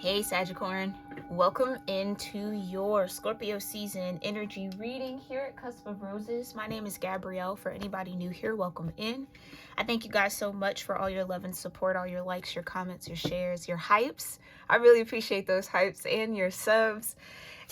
Hey Sagittarius, welcome into your Scorpio season energy reading here at Cusp of Roses. My name is Gabrielle. For anybody new here, welcome in. I thank you guys so much for all your love and support, all your likes, your comments, your shares, your hypes. I really appreciate those hypes and your subs.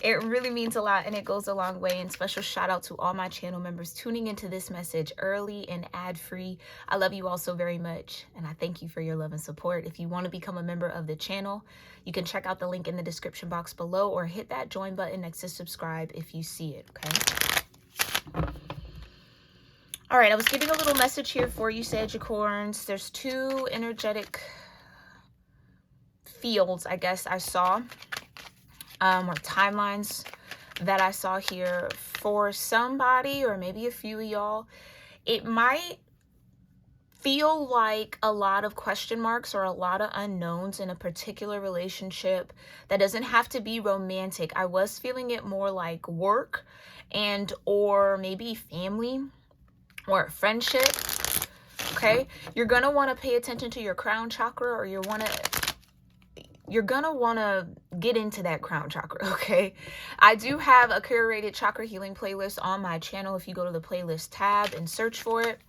It really means a lot and it goes a long way. And special shout out to all my channel members tuning into this message early and ad-free. I love you all so very much and I thank you for your love and support. If you want to become a member of the channel, you can check out the link in the description box below or hit that join button next to subscribe if you see it, okay? All right, I was giving a little message here for you, Sagittarius. There's two energetic fields, I guess, I saw. Or timelines that I saw here for somebody or maybe a few of y'all. It might feel like a lot of question marks or a lot of unknowns in a particular relationship that doesn't have to be romantic. I was feeling it more like work and or maybe family or friendship. Okay, you're gonna want to pay attention to your crown chakra, or you're gonna want to get into that crown chakra, okay? I do have a curated chakra healing playlist on my channel. If you go to the playlist tab and search for it,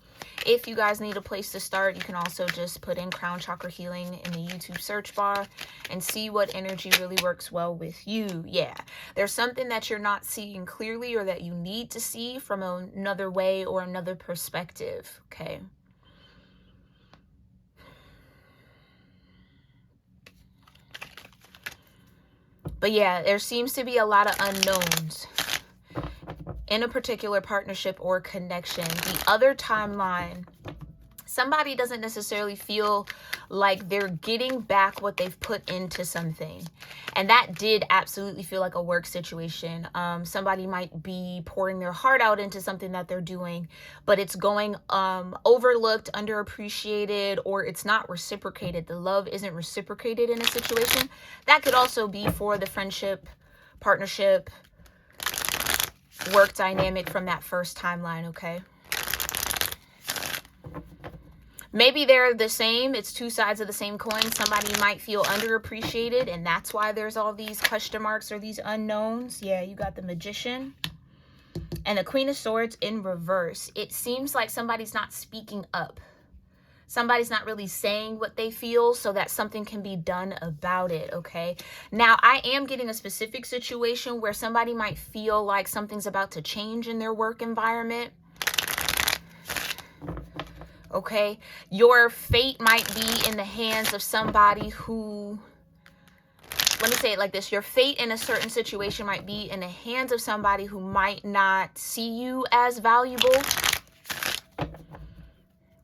if you guys need a place to start, you can also just put in crown chakra healing in the YouTube search bar and see what energy really works well with you. Yeah, there's something that you're not seeing clearly or that you need to see from another way or another perspective, okay? But yeah, there seems to be a lot of unknowns in a particular partnership or connection. The other timeline, somebody doesn't necessarily feel like they're getting back what they've put into something. And that did absolutely feel like a work situation. Somebody might be pouring their heart out into something that they're doing, but it's going overlooked, underappreciated, or it's not reciprocated. The love isn't reciprocated in a situation. That could also be for the friendship, partnership, work dynamic from that first timeline, okay? Maybe they're the same. It's two sides of the same coin. Somebody might feel underappreciated, and that's why there's all these question marks or these unknowns. Yeah, you got the Magician and the Queen of Swords in reverse. It seems like somebody's not speaking up. Somebody's not really saying what they feel so that something can be done about it, okay? Now, I am getting a specific situation where somebody might feel like something's about to change in their work environment. Okay, your fate might be in the hands of somebody who, let me say it like this, your fate in a certain situation might be in the hands of somebody who might not see you as valuable.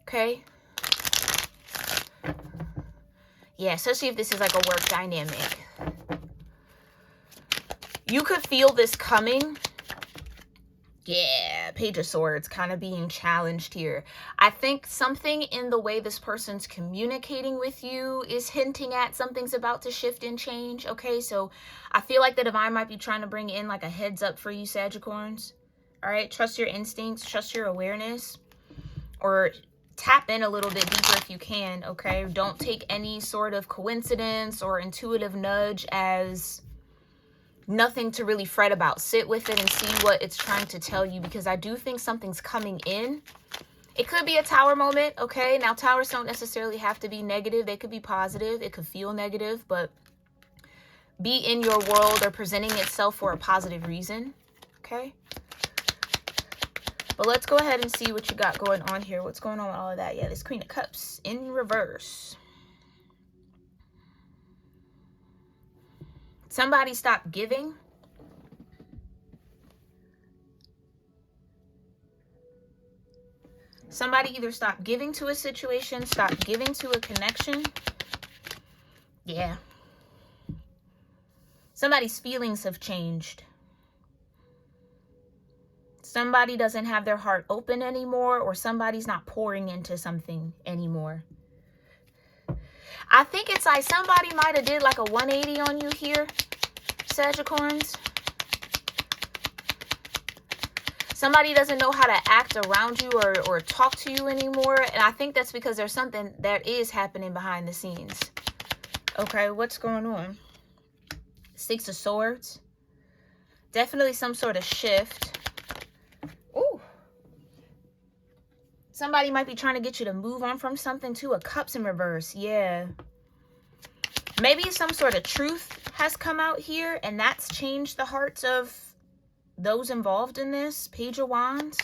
Okay. Yeah, especially if this is like a work dynamic. You could feel this coming. Yeah, Page of Swords kind of being challenged here. I think something in the way this person's communicating with you is hinting at something's about to shift and change. Okay, so I feel like the divine might be trying to bring in like a heads up for you, Sagittarius. All right, trust your instincts, trust your awareness, or tap in a little bit deeper if you can, okay? Don't take any sort of coincidence or intuitive nudge as nothing to really fret about. Sit with it and see what it's trying to tell you, because I do think something's coming in. It could be a tower moment, okay? Now, towers don't necessarily have to be negative. They could be positive. It could feel negative, but be in your world or presenting itself for a positive reason, okay? But let's go ahead and see what you got going on here. What's going on with all of that? Yeah, this Queen of Cups in reverse. Somebody stop giving. Somebody either stop giving to a situation, stop giving to a connection. Yeah. Somebody's feelings have changed. Somebody doesn't have their heart open anymore, or somebody's not pouring into something anymore. I think it's like somebody might have did like a 180 on you here, Sagittarius. Somebody doesn't know how to act around you or talk to you anymore. And I think that's because there's something that is happening behind the scenes. Okay, what's going on? Six of Swords. Definitely some sort of shift. Ooh. Somebody might be trying to get you to move on from something too. A Cups in reverse. Yeah. Maybe some sort of truth has come out here, and that's changed the hearts of those involved in this. Page of Wands.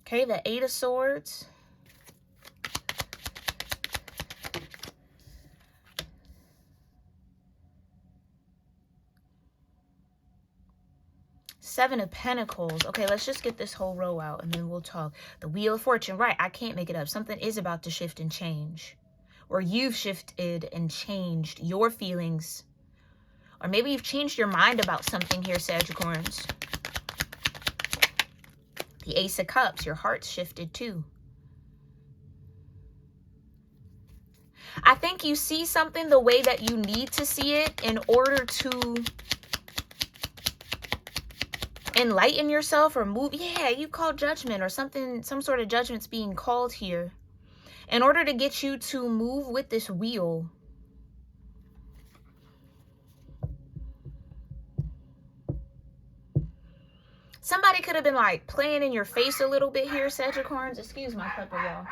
Okay, the Eight of Swords. Seven of Pentacles. Okay, let's just get this whole row out and then we'll talk. The Wheel of Fortune. Right, I can't make it up. Something is about to shift and change. Or you've shifted and changed your feelings. Or maybe you've changed your mind about something here, Sagittarius. The Ace of Cups. Your heart's shifted too. I think you see something the way that you need to see it in order to enlighten yourself or move. Yeah, you call judgment or something. Some sort of judgment's being called here in order to get you to move with this wheel. Somebody could have been like playing in your face a little bit here, Sagittarius. Excuse my pepper, y'all.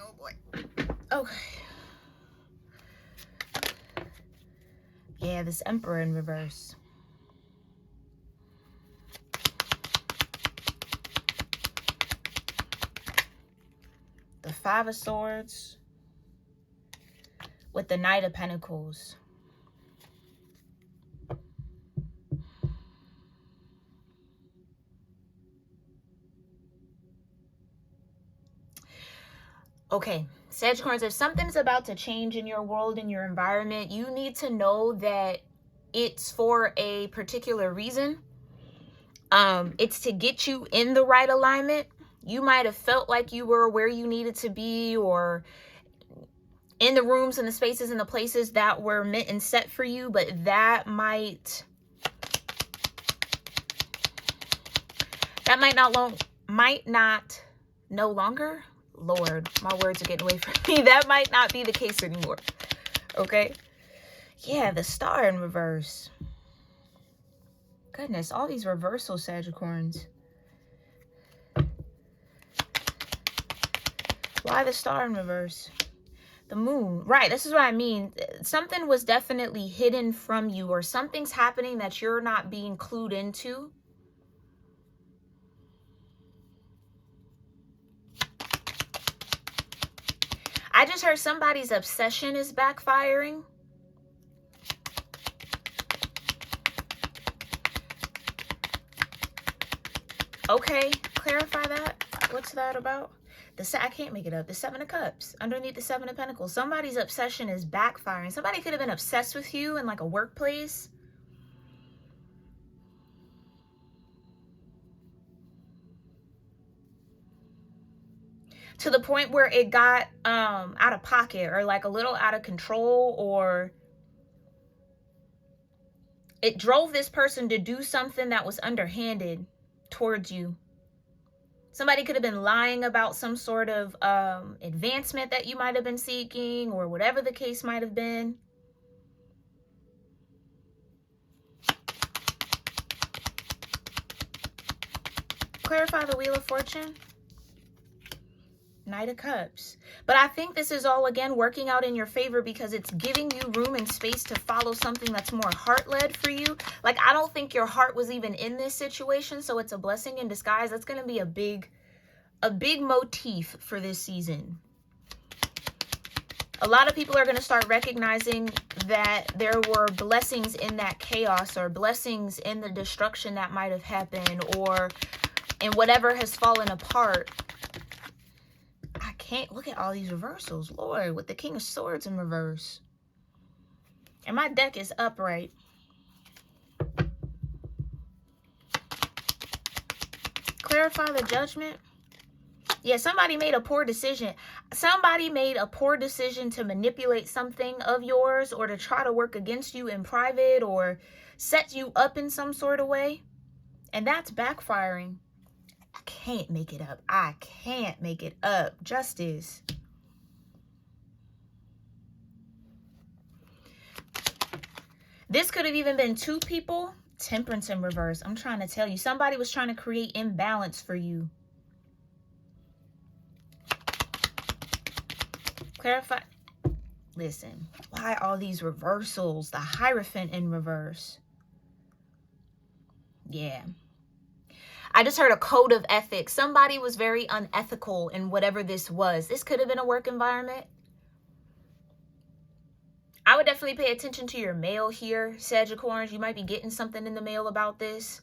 Oh boy. Okay. Yeah, this Emperor in reverse. The Five of Swords with the Knight of Pentacles. Okay, Sagittarius, if something's about to change in your world, in your environment, you need to know that it's for a particular reason. It's to get you in the right alignment. You might have felt like you were where you needed to be, or in the rooms and the spaces and the places that were meant and set for you, but that might not no longer. Lord, my words are getting away from me. That might not be the case anymore. Okay? Yeah, the Star in reverse. Goodness, all these reversals, Sagittarius. Why the Star in reverse? The Moon. Right, this is what I mean. Something was definitely hidden from you, or something's happening that you're not being clued into. I just heard somebody's obsession is backfiring. Okay, clarify that. What's that about? I can't make it up. The Seven of Cups underneath the Seven of Pentacles. Somebody's obsession is backfiring. Somebody could have been obsessed with you in like a workplace. To the point where it got out of pocket, or like a little out of control, or it drove this person to do something that was underhanded towards you. Somebody could have been lying about some sort of advancement that you might have been seeking, or whatever the case might have been. Clarify the Wheel of Fortune. Knight of Cups. But I think this is all, again, working out in your favor, because it's giving you room and space to follow something that's more heart-led for you. Like, I don't think your heart was even in this situation, so it's a blessing in disguise. That's going to be a big motif for this season. A lot of people are going to start recognizing that there were blessings in that chaos, or blessings in the destruction that might have happened, or in whatever has fallen apart. I can't look at all these reversals, Lord, with the King of Swords in reverse. And my deck is upright. Clarify the Judgment. Yeah, somebody made a poor decision. Somebody made a poor decision to manipulate something of yours, or to try to work against you in private, or set you up in some sort of way. And that's backfiring. I can't make it up. I can't make it up. Justice. This could have even been two people. Temperance in reverse. I'm trying to tell you. Somebody was trying to create imbalance for you. Clarify. Listen. Why all these reversals? The Hierophant in reverse. Yeah. I just heard a code of ethics. Somebody was very unethical in whatever this was. This could have been a work environment. I would definitely pay attention to your mail here, Sagittarius. You might be getting something in the mail about this.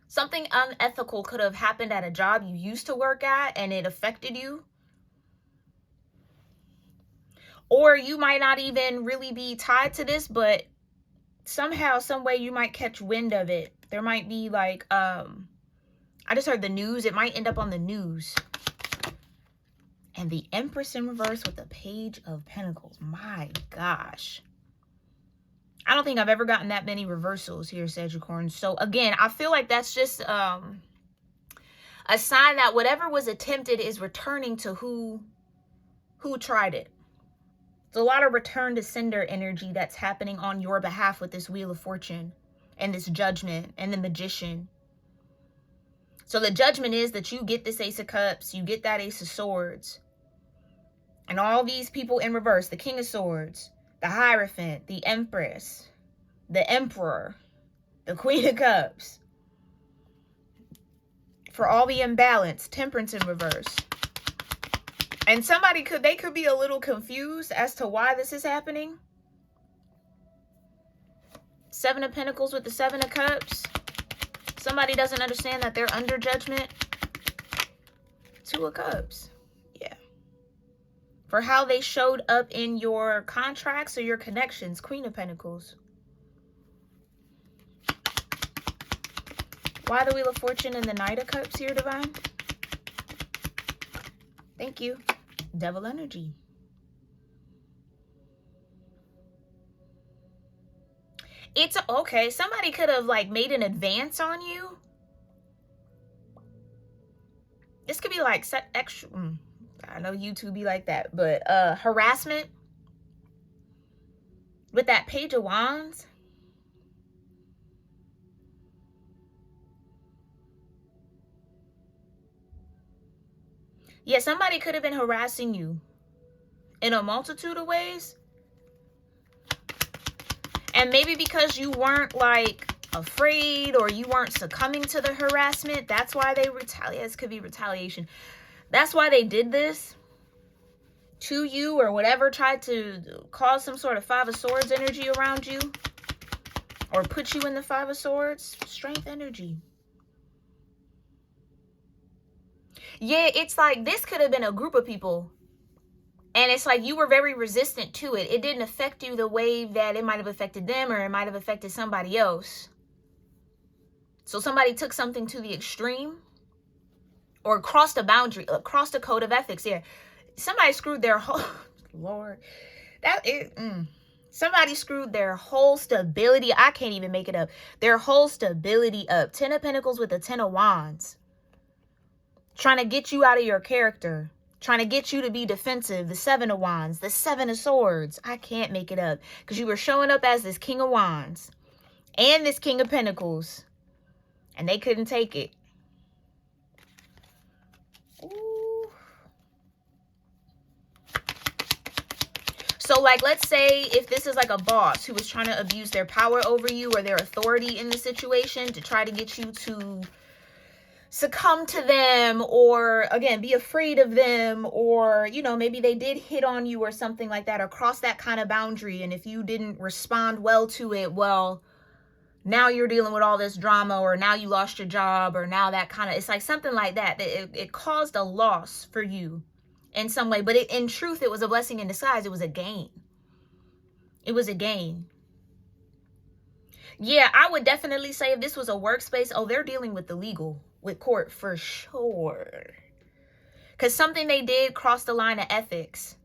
Something unethical could have happened at a job you used to work at and it affected you. Or you might not even really be tied to this, but somehow, some way you might catch wind of it. There might be like, I just heard the news. It might end up on the news. And the Empress in reverse with the Page of Pentacles. My gosh. I don't think I've ever gotten that many reversals here, Sagittarius. So again, I feel like that's just a sign that whatever was attempted is returning to who tried it. There's a lot of return to sender energy that's happening on your behalf with this Wheel of Fortune and this Judgment and the Magician. So the Judgment is that you get this Ace of Cups, you get that Ace of Swords. And all these people in reverse, the King of Swords, the Hierophant, the Empress, the Emperor, the Queen of Cups. For all the imbalance, Temperance in reverse. And somebody could be a little confused as to why this is happening. Seven of Pentacles with the Seven of Cups. Somebody doesn't understand that they're under judgment. Two of Cups. Yeah. For how they showed up in your contracts or your connections. Queen of Pentacles. Why the Wheel of Fortune and the Knight of Cups here, Divine? Thank you. Devil energy. It's okay. Somebody could have like made an advance on you. This could be like extra. I know YouTube be like that, but harassment with that Page of Wands. Yeah, somebody could have been harassing you in a multitude of ways. And maybe because you weren't like afraid or you weren't succumbing to the harassment, that's why they retaliate. This could be retaliation. That's why they did this to you or whatever, tried to cause some sort of Five of Swords energy around you or put you in the Five of Swords. Strength energy. Yeah, it's like this could have been a group of people. And it's like you were very resistant to it. It didn't affect you the way that it might have affected them or it might have affected somebody else. So somebody took something to the extreme or crossed a boundary, crossed a code of ethics. Yeah, somebody screwed their whole, Lord, somebody screwed their whole stability. I can't even make it up. Their whole stability up. Ten of Pentacles with the Ten of Wands. Trying to get you out of your character. Trying to get you to be defensive. The Seven of Wands. The Seven of Swords. I can't make it up. Because you were showing up as this King of Wands. And this King of Pentacles. And they couldn't take it. Ooh. So like, let's say if this is like a boss who was trying to abuse their power over you or their authority in the situation to try to get you to succumb to them or again be afraid of them, or you know, maybe they did hit on you or something like that or cross that kind of boundary, and if you didn't respond well to it, well, now you're dealing with all this drama, or now you lost your job, or now that kind of, it's like something like that. It caused a loss for you in some way, but in truth it was a blessing in disguise. It was a gain. It was a gain. Yeah, I would definitely say if this was a workspace, oh, they're dealing with the legal, with court for sure. Because something they did crossed the line of ethics.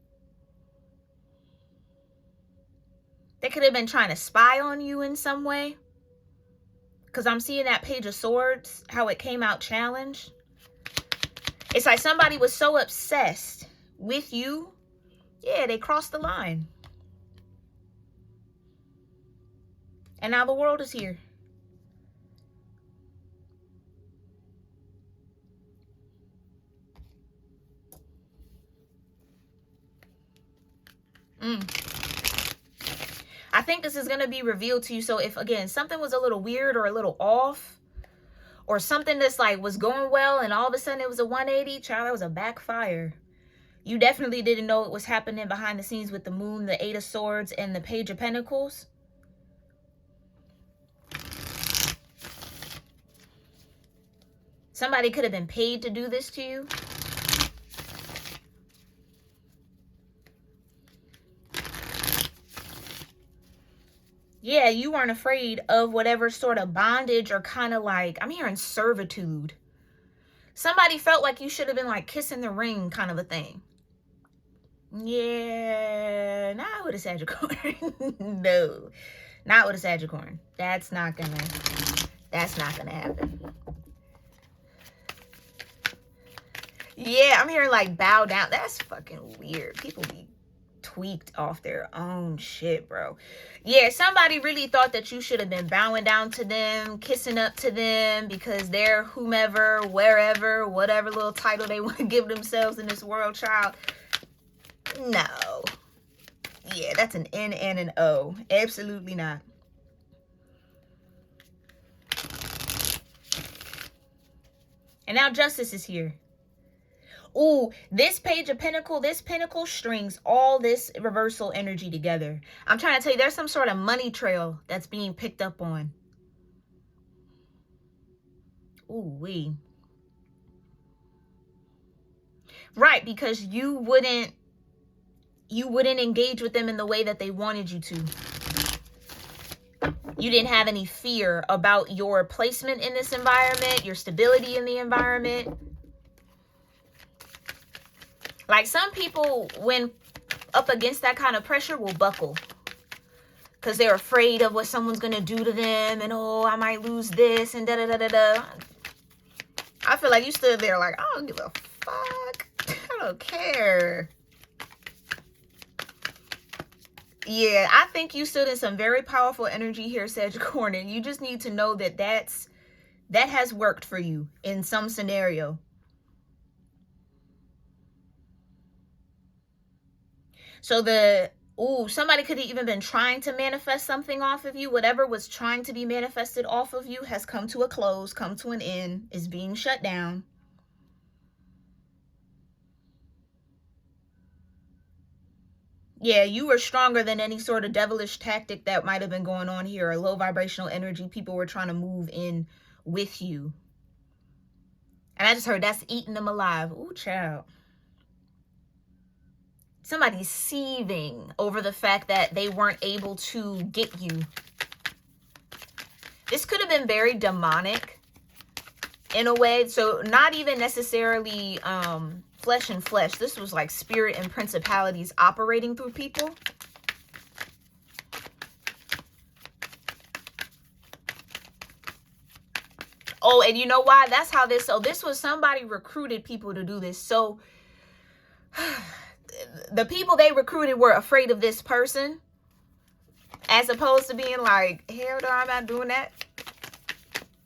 They could have been trying to spy on you in some way. Because I'm seeing that Page of Swords, how it came out challenged. It's like somebody was so obsessed with you. Yeah, they crossed the line. And now the world is here. I think this is going to be revealed to you. So if, again, something was a little weird or a little off, or something that's like was going well and all of a sudden it was a 180, child, that was a backfire. You definitely didn't know it was happening behind the scenes with the Moon, the Eight of Swords, and the Page of Pentacles. Somebody could have been paid to do this to you. Yeah, you weren't afraid of whatever sort of bondage or kind of like, I'm hearing servitude. Somebody felt like you should have been like kissing the ring kind of a thing. Yeah, not with a Sagittarius. No, not with a Sagittarius. That's not gonna happen. Yeah, I'm hearing like bow down. That's fucking weird. People be tweaked off their own shit, bro. Yeah, somebody really thought that you should have been bowing down to them, kissing up to them because they're whomever, wherever, whatever little title they want to give themselves in this world, child. No. Yeah, that's an N and an O. Absolutely not. And now justice is here. Ooh, this Page of Pentacle, this Pentacle strings all this reversal energy together. I'm trying to tell you, there's some sort of money trail that's being picked up on. Ooh, wee. Right, because you wouldn't engage with them in the way that they wanted you to. You didn't have any fear about your placement in this environment, your stability in the environment. Like some people, when up against that kind of pressure, will buckle. Because they're afraid of what someone's going to do to them. And, oh, I might lose this and da-da-da-da-da. I feel like you stood there like, I don't give a fuck. I don't care. Yeah, I think you stood in some very powerful energy here, Sagittarius. You just need to know that that has worked for you in some scenario. So somebody could have even been trying to manifest something off of you. Whatever was trying to be manifested off of you has come to a close, come to an end, is being shut down. Yeah, you were stronger than any sort of devilish tactic that might have been going on here, or low vibrational energy people were trying to move in with you. And I just heard that's eating them alive. Ooh, child. Somebody's seething over the fact that they weren't able to get you. This could have been very demonic in a way. So not even necessarily flesh and flesh. This was like spirit and principalities operating through people. Oh, and you know why? That's how this... So this was somebody recruited people to do this. So the people they recruited were afraid of this person, as opposed to being like, hell no, I'm not doing that.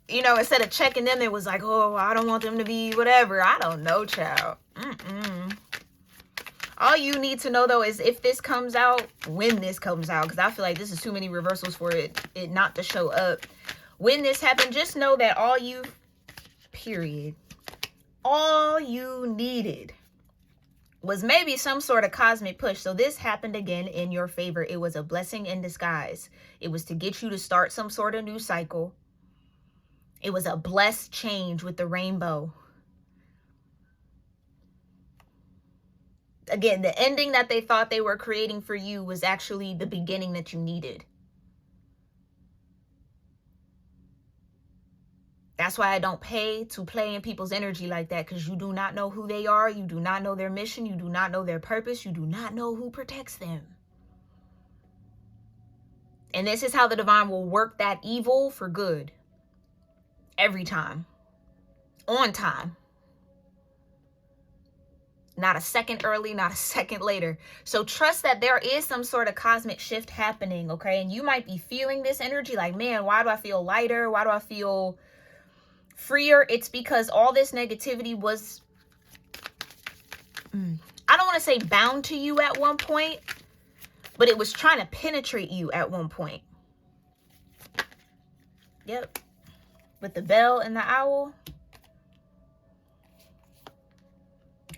You know, instead of checking them, it was like, oh, I don't want them to be whatever. I don't know, child. All you need to know, though, is if this comes out, when this comes out, because I feel like this is too many reversals for it not to show up. When this happened, just know that all you needed was maybe some sort of cosmic push. So this happened again in your favor. It was a blessing in disguise. It was to get you to start some sort of new cycle. It was a blessed change with the rainbow. Again, the ending that they thought they were creating for you was actually the beginning that you needed. That's why I don't pay to play in people's energy like that, because you do not know who they are. You do not know their mission. You do not know their purpose. You do not know who protects them. And this is how the divine will work that evil for good. Every time. On time. Not a second early, not a second later. So trust that there is some sort of cosmic shift happening, okay? And you might be feeling this energy like, man, why do I feel lighter? Why do I feel freer? It's because all this negativity was, I don't want to say bound to you at one point, but it was trying to penetrate you at one point. Yep. With the bell and the owl.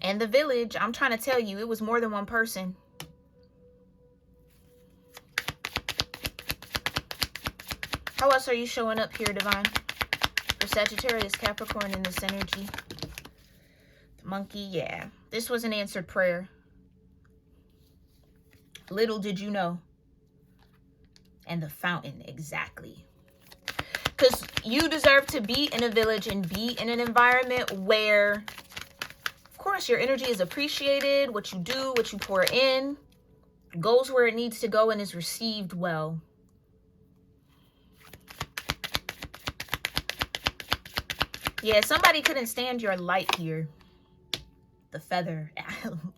And the village, I'm trying to tell you, it was more than one person. How else are you showing up here, divine? For Sagittarius, Capricorn in this energy. The monkey, yeah. This was an answered prayer. Little did you know. And the fountain, exactly. Because you deserve to be in a village and be in an environment where, of course, your energy is appreciated. What you do, what you pour in, goes where it needs to go and is received well. Yeah, somebody couldn't stand your light here. The feather.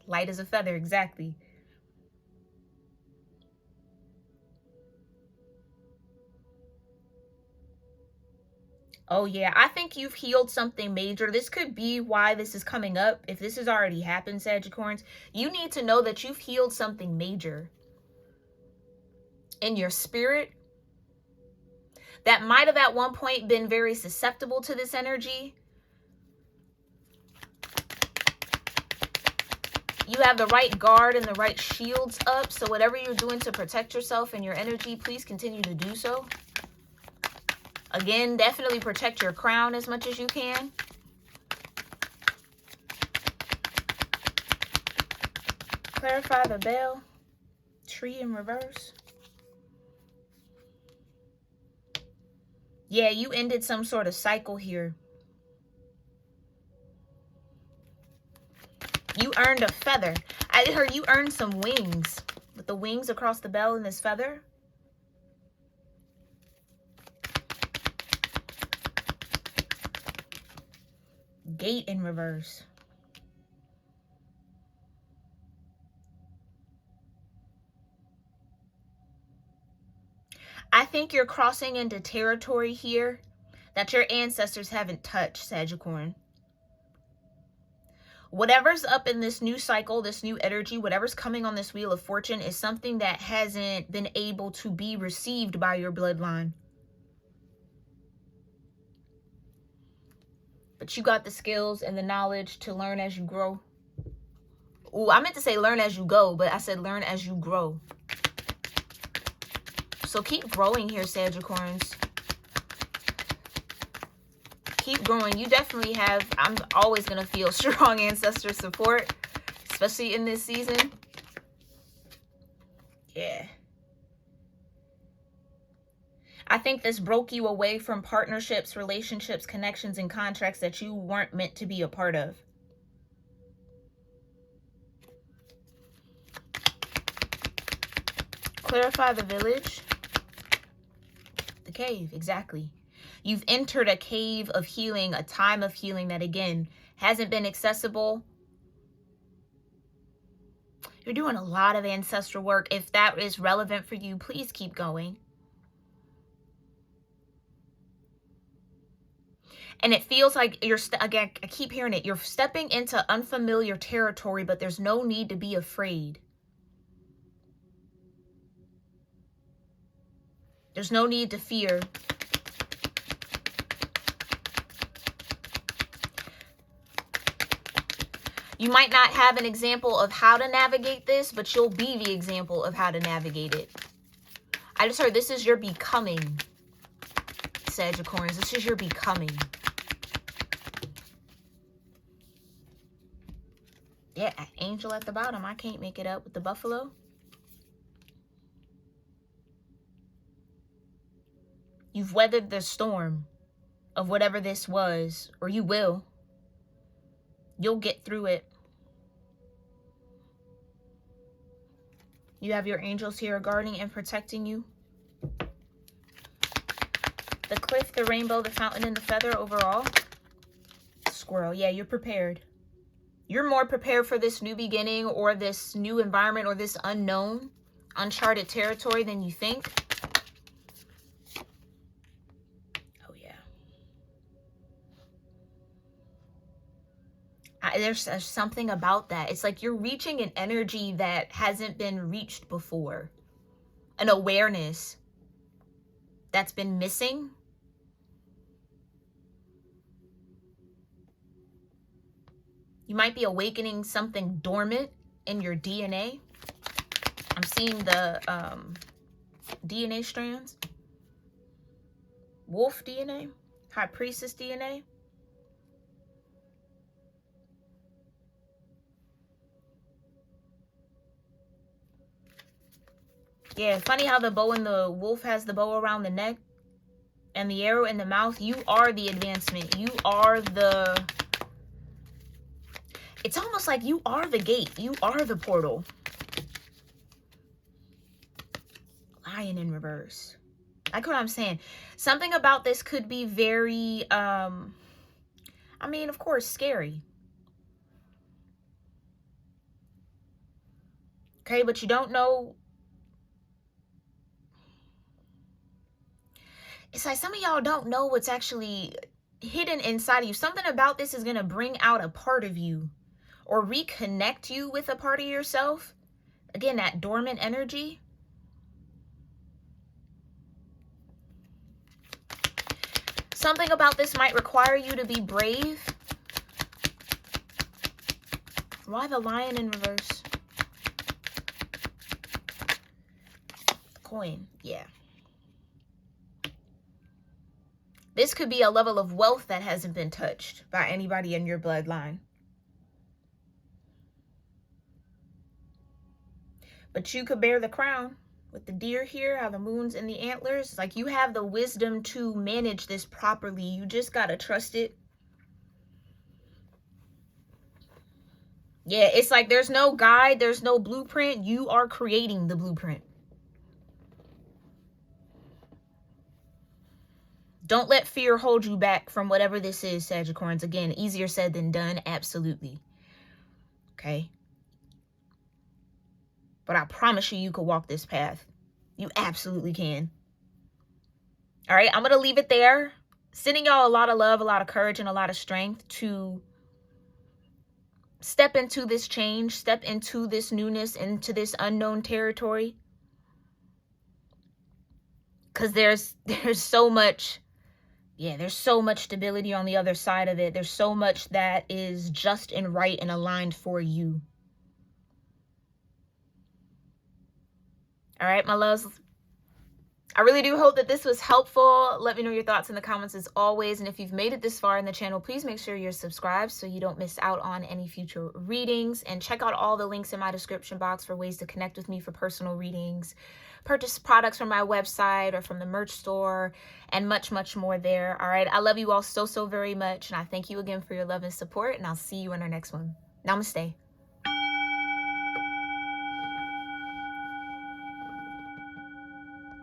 Light as a feather, exactly. Oh, yeah. I think you've healed something major. This could be why this is coming up. If this has already happened, Sagittarians, you need to know that you've healed something major in your spirit that might have at one point been very susceptible to this energy. You have the right guard and the right shields up. So whatever you're doing to protect yourself and your energy, please continue to do so. Again, definitely protect your crown as much as you can. Clarify the bell. Tree in reverse. Yeah, you ended some sort of cycle here. You earned a feather. I heard you earned some wings. With the wings across the bell and this feather. Gate in reverse. I think you're crossing into territory here that your ancestors haven't touched, Sagittarius. Whatever's up in this new cycle, this new energy, whatever's coming on this wheel of fortune is something that hasn't been able to be received by your bloodline. But you got the skills and the knowledge to learn as you grow. Ooh, I meant to say learn as you go, but I said learn as you grow. So keep growing here, Sagittarius. Keep growing. You definitely have, I'm always going to feel strong ancestor support, especially in this season. Yeah. I think this broke you away from partnerships, relationships, connections, and contracts that you weren't meant to be a part of. Clarify the village. The cave, exactly. You've entered a cave of healing, a time of healing that, again, hasn't been accessible. You're doing a lot of ancestral work. If that is relevant for you, please keep going. And it feels like you're, again, I keep hearing it, you're stepping into unfamiliar territory, but there's no need to be afraid. There's no need to fear. You might not have an example of how to navigate this, but you'll be the example of how to navigate it. I just heard this is your becoming, Sagittarius. This is your becoming. Yeah, angel at the bottom. I can't make it up with the buffalo. You've weathered the storm. of whatever this was, or you will. You'll get through it. You have your angels here guarding and protecting you. The cliff, the rainbow, the fountain, and the feather overall. Squirrel. Yeah, you're prepared. You're more prepared for this new beginning or this new environment or this unknown, uncharted territory than you think. Oh, yeah. There's something about that. It's like you're reaching an energy that hasn't been reached before. An awareness that's been missing. You might be awakening something dormant in your DNA. I'm seeing the DNA strands. Wolf DNA. High Priestess DNA. Yeah, funny how the bow and the wolf has the bow around the neck and the arrow in the mouth. You are the advancement. You are the... It's almost like you are the gate. You are the portal. Lion in reverse. Like what I'm saying. Something about this could be very, I mean, of course, scary. Okay, but you don't know. It's like some of y'all don't know what's actually hidden inside of you. Something about this is going to bring out a part of you or reconnect you with a part of yourself. Again, that dormant energy. Something about this might require you to be brave. Why the lion in reverse? Coin, yeah. This could be a level of wealth that hasn't been touched by anybody in your bloodline. But you could bear the crown with the deer here, how the moon's in the antlers. Like you have the wisdom to manage this properly. You just got to trust it. Yeah, it's like there's no guide, there's no blueprint. You are creating the blueprint. Don't let fear hold you back from whatever this is, Sagittarians. Again, easier said than done, absolutely. Okay? But I promise you, you could walk this path. You absolutely can. All right, I'm going to leave it there. Sending y'all a lot of love, a lot of courage, and a lot of strength to step into this change, step into this newness, into this unknown territory. Because there's so much, yeah, there's so much stability on the other side of it. There's so much that is just and right and aligned for you. All right, my loves. I really do hope that this was helpful. Let me know your thoughts in the comments as always. And if you've made it this far in the channel, please make sure you're subscribed so you don't miss out on any future readings. And check out all the links in my description box for ways to connect with me for personal readings, purchase products from my website or from the merch store, and much, much more there. All right, I love you all so, so very much. And I thank you again for your love and support. And I'll see you in our next one. Namaste.